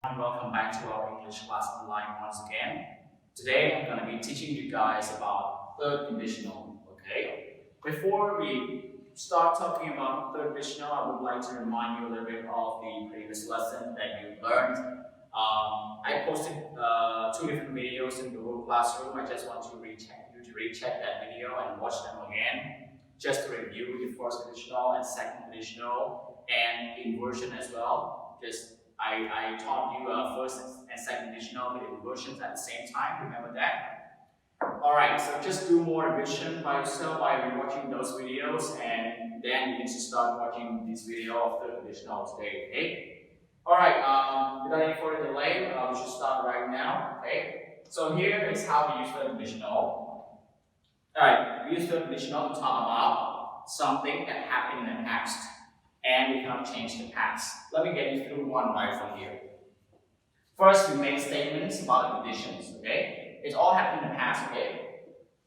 And welcome back to our English class online once again. Today I'm going to be teaching you guys about third conditional. Okay. Before we start talking about third conditional, I would like to remind you a little bit of the previous lesson that you learned. I posted two different videos in Google Classroom. I just want to you to recheck that video and watch them again, just to review the first conditional and second conditional and inversion as well. I taught you first and second conditional with inversions at the same time. Remember that? Alright, so just do more revision by yourself by rewatching those videos, and then you can start watching this video of third conditional today, okay? Alright, without any further delay, we should start right now, okay? So here is how we use third conditional. Alright, we use third conditional to talk about something that happened in the past, and we cannot change the past. Let me get you through one by one here. First, we make statements about the conditions, okay? It all happened in the past, okay?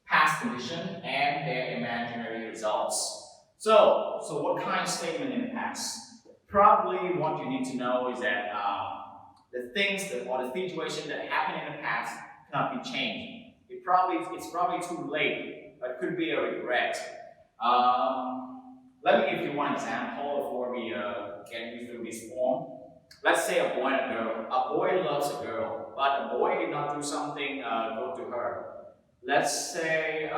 Past condition and their imaginary results. So what kind of statement in the past? Probably what you need to know is that the things that, or the situation that happened in the past cannot be changed. It's probably too late, but it could be a regret. Let me give you one example before we get you through this form. Let's say a boy and a girl. A boy loves a girl, but a boy did not do something good to her. Let's say,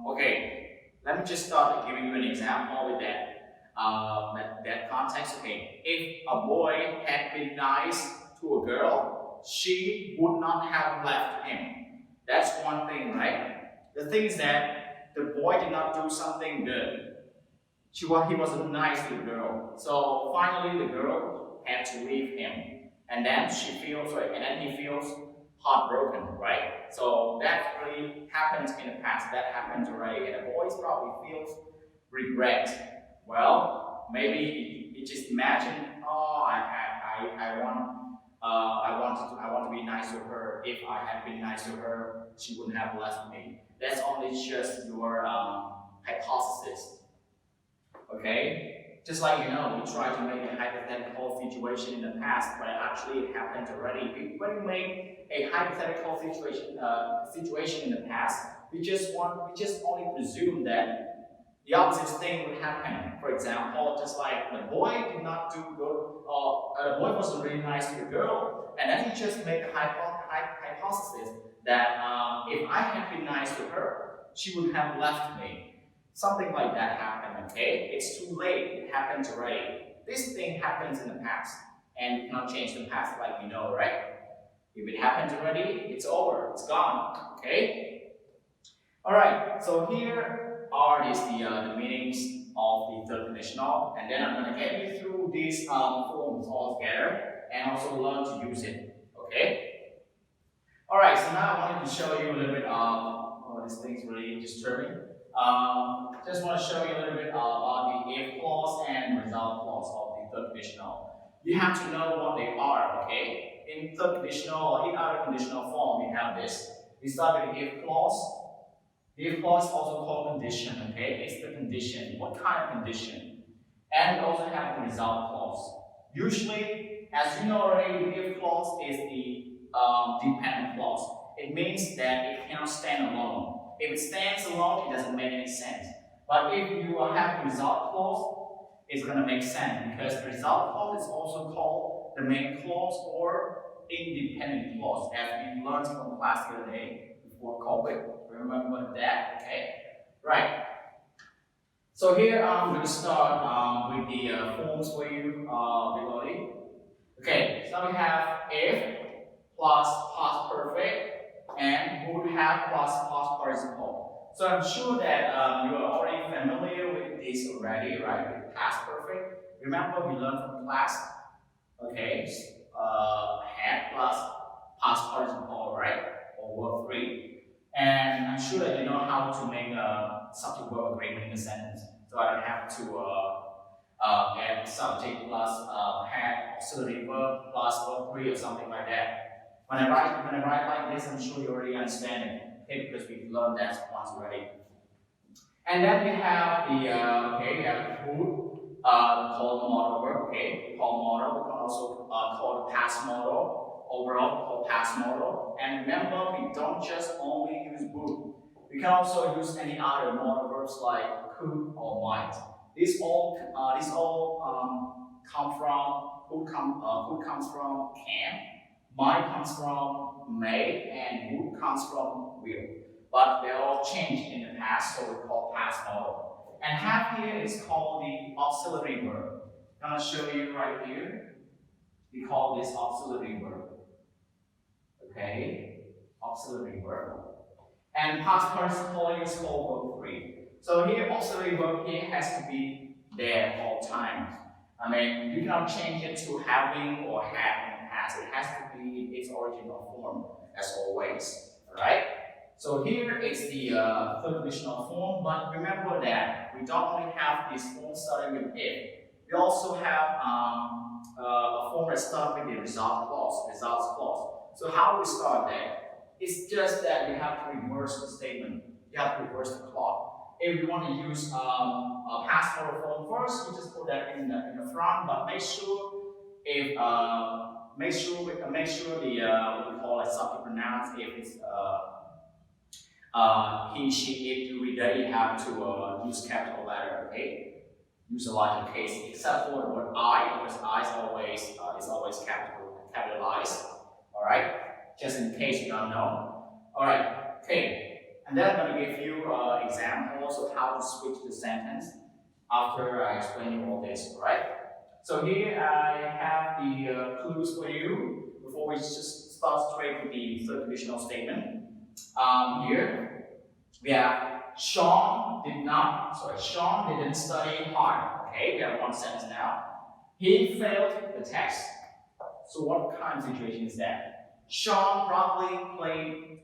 okay, let me just start giving you an example with that context. Okay, if a boy had been nice to a girl, she would not have left him. That's one thing, right? The thing is that the boy did not do something good. He wasn't nice to the girl. So finally the girl had to leave him. And then and then he feels heartbroken, right? So that really happens in the past. That happened already. And the boy probably feels regret. Well, maybe he just imagine, oh, I want to be nice to her. If I had been nice to her, she wouldn't have left me. That's only just your hypothesis. Okay? Just like we try to make a hypothetical situation in the past, but actually it happened already. When we make a hypothetical situation in the past, we just only presume that the opposite thing would happen. For example, just like the boy did not do good, or the boy wasn't really nice to the girl, and then he just made a hypothesis that if I had been nice to her, she would have left me. Something like that happened, okay? It's too late, it happened already. This thing happens in the past, and you cannot change the past like you know, right? If it happened already, it's over, it's gone, okay? Alright, so here are the meanings of the third conditional, and then I'm going to get you through these forms all together, and also learn to use it, okay? Alright, so now I wanted to show you a little bit of, this thing's really disturbing. Just want to show you a little bit about the if clause and result clause of the third conditional. You have to know what they are, okay? In third conditional or in other conditional form, we have this. We start with the if clause. The if clause is also called condition, okay? It's the condition. What kind of condition? And we also have the result clause. Usually, as you know already, the if clause is the dependent clause. It means that it cannot stand alone. If it stands alone, it doesn't make any sense. But if you have result clause, it's going to make sense, because the result clause is also called the main clause or independent clause, as we learned from class the other day before COVID. Remember that, okay? Right. So here I'm going to start with the forms for you, Bigoli. Okay, so we have if plus past perfect and would have plus past participle. So I'm sure that you are already familiar with this already, right? With past perfect. Remember we learned from class, okay? Had plus past participle, right? Or verb 3. And I'm sure that you know how to make a subject-verb agreement in a sentence. So I don't have to add subject plus had auxiliary verb plus verb 3 or something like that. When I write like this, I'm sure you already understand it, okay? Because we've learned that once already. And then we have the we have would called modal verb, okay? Called modal, we can also call the past modal, overall called past modal. And remember, we don't just only use would. We can also use any other modal verbs like could or might. These all come from could comes from can, might comes from may, and would comes from will. But they're all changed in the past, so we call past modal. And have here is called the auxiliary verb. I'm going to show you right here. We call this auxiliary verb. Okay, auxiliary verb. And past participle is called verb 3. So here, auxiliary verb here has to be there all times. I mean, you cannot change it to having or had in the past. It has to be in its original form, as always. Alright? So here is the third conditional form, but remember that we don't only have this form starting with if. We also have a form that starts with the results clause. So how do we start there? It's just that you have to reverse the statement. You have to reverse the clause. If you want to use a past modal form first, you just put that in the front. But make sure if make sure the what we call a subject pronouns. If it's he, she, it, we, they, you have to use capital letter. Okay, use a larger case, except for the word I, because I is always capitalized. All right. Just in case you don't know. Alright, okay. And then I'm going to give you examples of how to switch the sentence after I explain you all this, alright? So here I have the clues for you before we just start straight with the third conditional statement. Here we have Sean didn't study hard. Okay, we have one sentence now. He failed the test. So what kind of situation is that? Sean probably played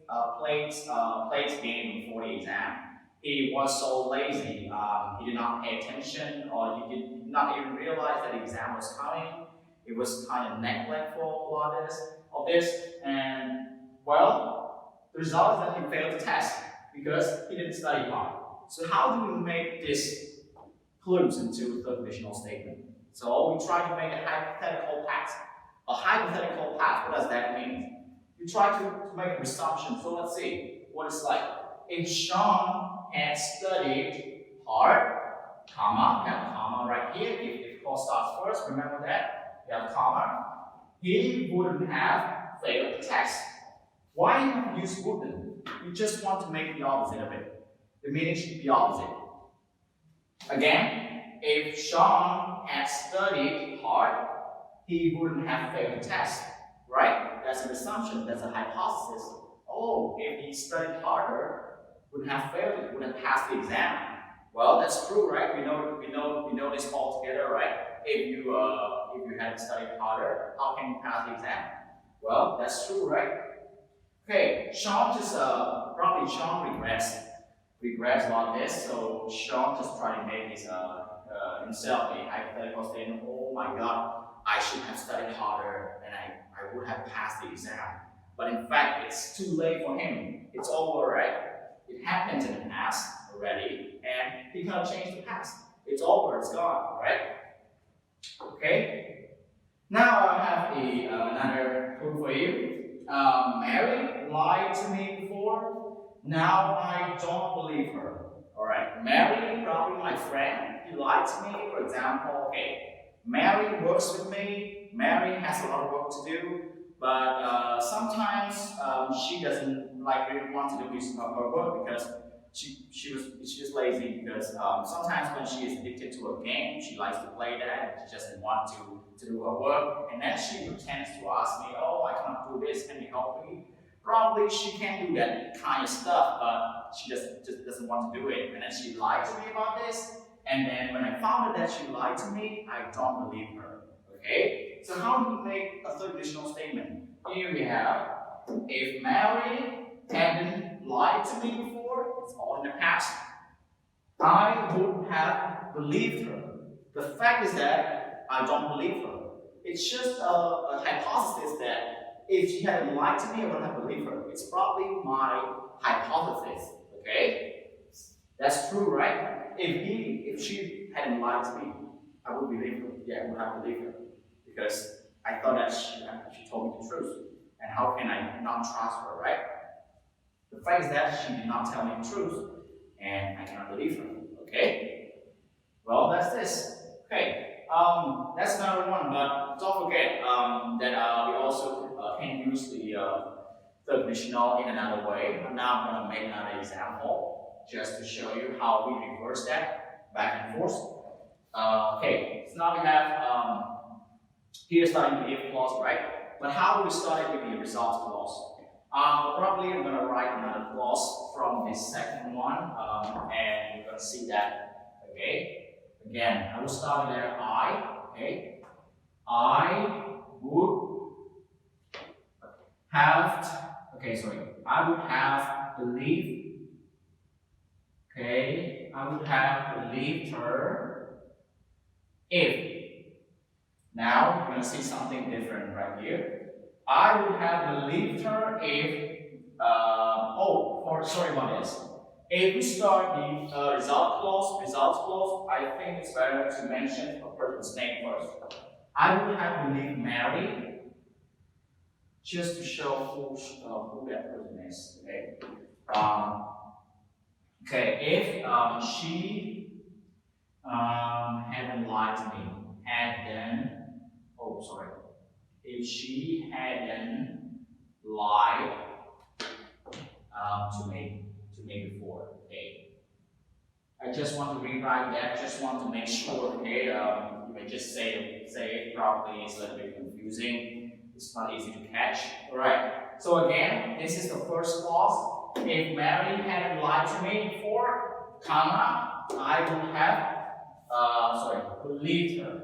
game before the exam. He was so lazy, he did not pay attention, or he did not even realize that the exam was coming. He was kind of neglectful of this, and well, the result is that he failed the test because he didn't study hard. So how do we make this clues into a third conditional statement? So we try to make a hypothetical past. A hypothetical past, what does that mean? You try to make a presumption. So let's see what it's like. If Sean had studied hard, comma, we have a comma right here. If clause starts first, remember that. We have a comma. He wouldn't have failed the test. Why not use wouldn't? You just want to make the opposite of it. The meaning should be opposite. Again, if Sean had studied hard, he wouldn't have failed the test. Right? That's an assumption, that's a hypothesis. Oh, if he studied harder, wouldn't have failed it, wouldn't have passed the exam. Well, that's true, right? We know this all together, right? If you had studied harder, how can you pass the exam? Well, that's true, right? Okay, Sean just probably Sean regrets about this, so Sean just try to make his himself a hypothetical statement. Oh my God, I should have studied harder, and I would have passed the exam. But in fact, it's too late for him. It's over, right? It happened in the past already, and he cannot change the past. It's over, it's gone, right? Okay? Now I have another clue for you. Mary lied to me before. Now I don't believe her. Alright, Mary, probably my friend, he lied to me. For example, okay, Mary works with me. Mary has a lot of work to do, but sometimes she doesn't really want to do her work because she's lazy. Because sometimes when she is addicted to a game, she likes to play that, and she doesn't want to do her work, and then she pretends to ask me, "Oh, I cannot do this. Can you help me?" Probably she can do that kind of stuff, but she just doesn't want to do it, and then she lied to me about this. And then when I found out that she lied to me, I don't believe her. Okay? So how do we make a third conditional statement? Here we have, if Mary hadn't lied to me before, it's all in the past, I would have believed her. The fact is that I don't believe her. It's just a hypothesis that if she hadn't lied to me, I wouldn't have believed her. It's probably my hypothesis. Okay? That's true, right? If she hadn't lied to me, I would believe her. Yeah, I would have believed her because I thought that she told me the truth. And how can I not trust her, right? The fact is that she did not tell me the truth, and I cannot believe her. Okay. Well, that's this. Okay. That's another one, but don't forget that we also can use the third conditional in another way. Now I'm going to make another example just to show you how we reverse that back and forth. Okay, so now we have here starting with if clause, right? But how do we start it with the result clause? Probably I'm going to write another clause from this second one, and we're going to see that. Okay. Again, I will start there. Okay. I would have. Okay, sorry. I would have believed. Okay, I would have believed her if. Now we're going to see something different right here. I would have believed her if. Sorry about this. If we start the result clause, I think it's better to mention a person's name first. I would have believed Mary just to show who that person is. Okay. If she hadn't lied to me, if she hadn't lied to me before, okay. I just want to rewrite that. Just want to make sure, okay. You may just say it properly. It's a little bit confusing. It's not easy to catch. All right. So again, this is the first clause. If Mary hadn't lied to me before, comma, I would have believed her.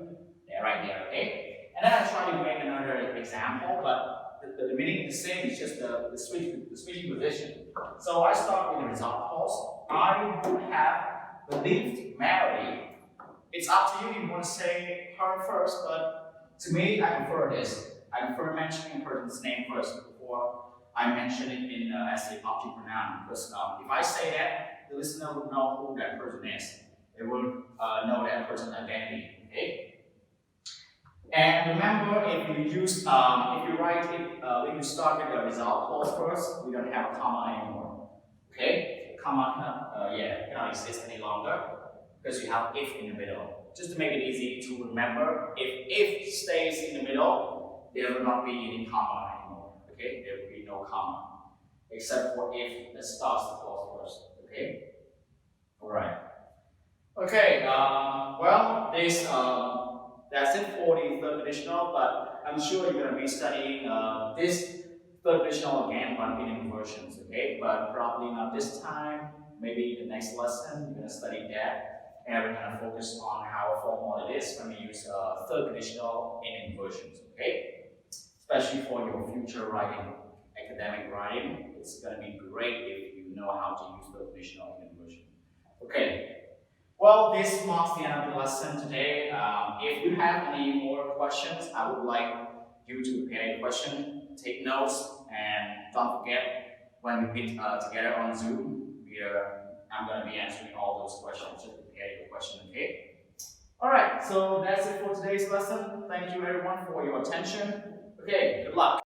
Yeah, right there. Okay. And then I try to make another example, but the meaning is the same. It's just the switching position. So I start with the result clause. I would have believed Mary. It's up to you. You want to say her first, but to me, I prefer this. I prefer mentioning a person's name first before I mention it in as the object pronoun. Because if I say that, the listener would know who that person is. They would know that person's identity. Okay. And remember, if you write it, when you start with the result clause first, we don't have a comma anymore. Okay? Comma cannot exist any longer because you have if in the middle. Just to make it easy to remember, if stays in the middle, there will not be any comma anymore. Okay? There will be no comma. Except for if that starts the clause first. Okay? Alright. Okay, that's it for the third conditional, but I'm sure you're going to be studying this third conditional again, but in inversions, okay? But probably not this time, maybe the next lesson, you're going to study that, and we're going to focus on how formal it is when we use third conditional in inversions, okay? Especially for your future writing, academic writing, it's going to be great if you know how to use third conditional in inversion. Okay. Well, this marks the end of the lesson today. If you have any more questions, I would like you to prepare a question, take notes, and don't forget when we meet together on Zoom, I'm going to be answering all those questions. Just prepare your question, okay? Alright, so that's it for today's lesson. Thank you everyone for your attention. Okay, good luck.